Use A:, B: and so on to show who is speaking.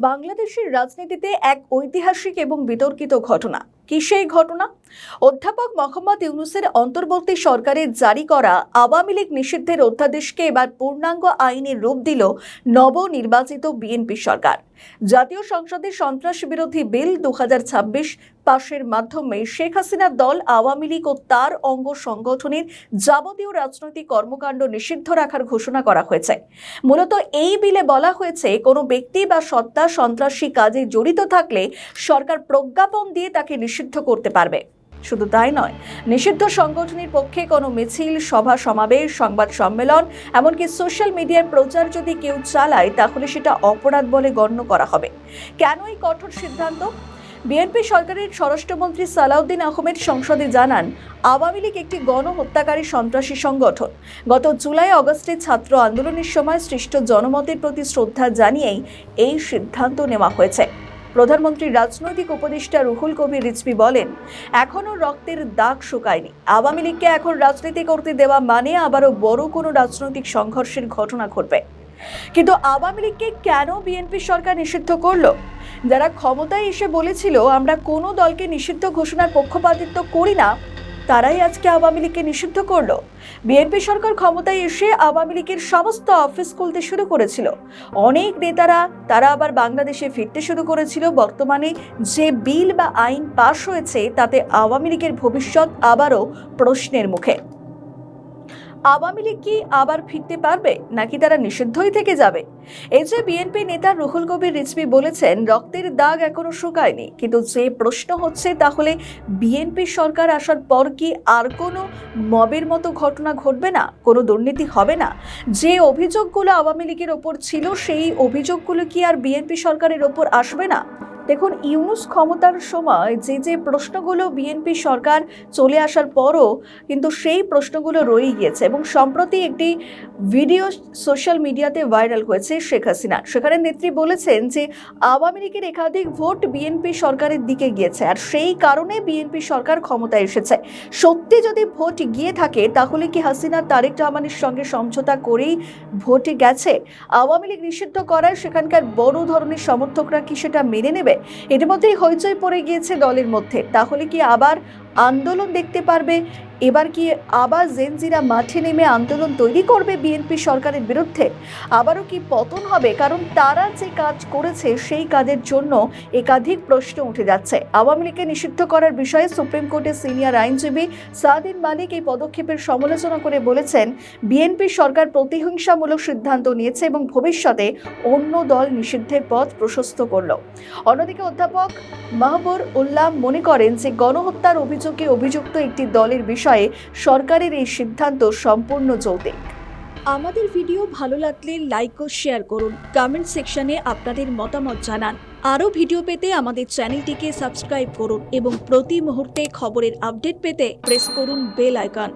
A: বাংলাদেশের রাজনীতিতে এক ঐতিহাসিক এবং বিতর্কিত ঘটনা। কি সেই ঘটনা? অধ্যাপক মোহাম্মদ ইউনূসের অন্তর্বর্তী সরকারের জারি করা আওয়ামী লীগ নিষিদ্ধের অধ্যাদেশকে এবার পূর্ণাঙ্গ আইনের রূপ দিল নবনির্বাচিত বিএনপি সরকার। জাতীয় সংসদে সন্ত্রাস বিরোধী বিল 2026 পাশের মাধ্যমে শেখ হাসিনার দল আওয়ামী লীগ ও তার অঙ্গ সংগঠনের যাবতীয় রাজনৈতিক কর্মকাণ্ড নিষিদ্ধ রাখার ঘোষণা করা হয়েছে। মূলত এই বিলে বলা হয়েছে, কোনো ব্যক্তি বা সত্তা সন্ত্রাসী কাজে জড়িত থাকলে সরকার প্রজ্ঞাপন দিয়ে তাকে নিষিদ্ধ করতে পারবে। শুধু তাই নয়, নিষিদ্ধ সংগঠনের পক্ষে কোনো মিছিল, সভা সমাবেশ, সংবাদ সম্মেলন, এমনকি সোশ্যাল মিডিয়ার প্রচার যদি কেউ চালায় তাহলে সেটা অপরাধ বলে গণ্য করা হবে। কেন এই কঠোর সিদ্ধান্ত? বিএনপি সরকারের স্বরাষ্ট্রমন্ত্রী সালাউদ্দিন আহমেদ সংসদে জানান, আওয়ামী লীগ একটি গণহত্যাকারী সন্ত্রাসী সংগঠন। গত জুলাই আগস্টে ছাত্র আন্দোলনের সময় সৃষ্ট জনমতের প্রতি শ্রদ্ধা জানিয়েই এই সিদ্ধান্ত নেওয়া হয়েছে। প্রধানমন্ত্রীর রাজনৈতিক উপদেষ্টা রুহুল কবির রিজভী বলেন, এখনও রক্তের দাগ শুকায়নি। আওয়ামী লীগকে এখন রাজনীতি করতে দেওয়া মানে আবারও বড় কোনো রাজনৈতিক সংঘর্ষের ঘটনা ঘটবে। কিন্তু আওয়ামী লীগকে কেন বিএনপি সরকার নিষিদ্ধ করলো? যারা ক্ষমতায় এসে বলেছিল আমরা কোনো দলকে নিষিদ্ধ ঘোষণার পক্ষপাতিত্ব করি না, তারাই আজকে আওয়ামী লীগকে নিষিদ্ধ করলো। বিএনপি সরকার ক্ষমতায় এসে আওয়ামী লীগের সমস্ত অফিস খুলতে শুরু করেছিল। অনেক নেতারা তারা আবার বাংলাদেশে ফিরতে শুরু করেছিল। বর্তমানে যে বিল বা আইন পাশ হয়েছে তাতে আওয়ামী লীগের ভবিষ্যৎ আবারও প্রশ্নের মুখে। আওয়ামী লীগ কি আবার ফিরতে পারবে, নাকি তারা নিষিদ্ধই থেকে যাবে? এই যে বিএনপি নেতা রুহুল কবির রিজভী বলেছেন রক্তের দাগ এখনো শুকায়নি, কিন্তু যে প্রশ্ন হচ্ছে তাহলে বিএনপি সরকার আসার পর কি আর কোনো মবের মতো ঘটনা ঘটবে না? কোনো দুর্নীতি হবে না? যে অভিযোগগুলো আওয়ামী লীগের ওপর ছিল সেই অভিযোগগুলো কি আর বিএনপি সরকারের ওপর আসবে না? দেখুন, ইউনূস ক্ষমতার সময় যে প্রশ্নগুলো বিএনপি সরকার চলে আসার পরও কিন্তু সেই প্রশ্নগুলো রয়ে গিয়েছে এবং সম্প্রতি একটি ভিডিও সোশ্যাল মিডিয়াতে ভাইরাল হয়েছে শেখ হাসিনা। সেখানে নেত্রী বলেছেন যে আওয়ামী লীগের একাধিক ভোট বিএনপি সরকারের দিকে গিয়েছে আর সেই কারণে বিএনপি সরকার ক্ষমতায় এসেছে। সত্যি যদি ভোট গিয়ে থাকে তাহলে কি হাসিনা তারেক রহমানের সঙ্গে সমঝোতা করেই ভোটে গেছে? আওয়ামী লীগ নিষিদ্ধ করায় সেখানকার বড় ধরনের সমর্থকরা কি সেটা মেনে নেবে? এর মধ্যেই হইচই পড়ে গিয়েছে দলের মধ্যে। তাহলে কি আবার আন্দোলন দেখতে পারবে? এবার কি আবার জেনজিরা মাঠে নেমে আন্দোলন তৈরি করবে বিএনপি সরকারের বিরুদ্ধে? আবারও কি পতন হবে? কারণ তারা যে কাজ করেছে সেই কাজের জন্য একাধিক প্রশ্ন উঠে যাচ্ছে। আওয়ামী লীগকে নিষিদ্ধ করার বিষয়ে সুপ্রিম কোর্টের সিনিয়র আইনজীবী সাদিন মালিক এই পদক্ষেপের সমালোচনা করে বলেছেন, বিএনপি সরকার প্রতিহিংসামূলক সিদ্ধান্ত নিয়েছে এবং ভবিষ্যতে অন্য দল নিষিদ্ধের পথ প্রশস্ত করল। অন্যদিকে অধ্যাপক মাহবুর উল্লাহ মনে করেন যে গণহত্যার অভিযোগে অভিযুক্ত একটি দলের বিষয়ে সরকারের এই সিদ্ধান্ত সম্পূর্ণ যৌক্তিক। আমাদের ভিডিও ভালো লাগলে লাইক ও শেয়ার করুন। কমেন্ট সেকশনে আপনাদের মতামত জানান। আরও ভিডিও পেতে আমাদের চ্যানেলটিকে সাবস্ক্রাইব করুন এবং প্রতি মুহূর্তে খবরের আপডেট পেতে প্রেস করুন বেল আইকন।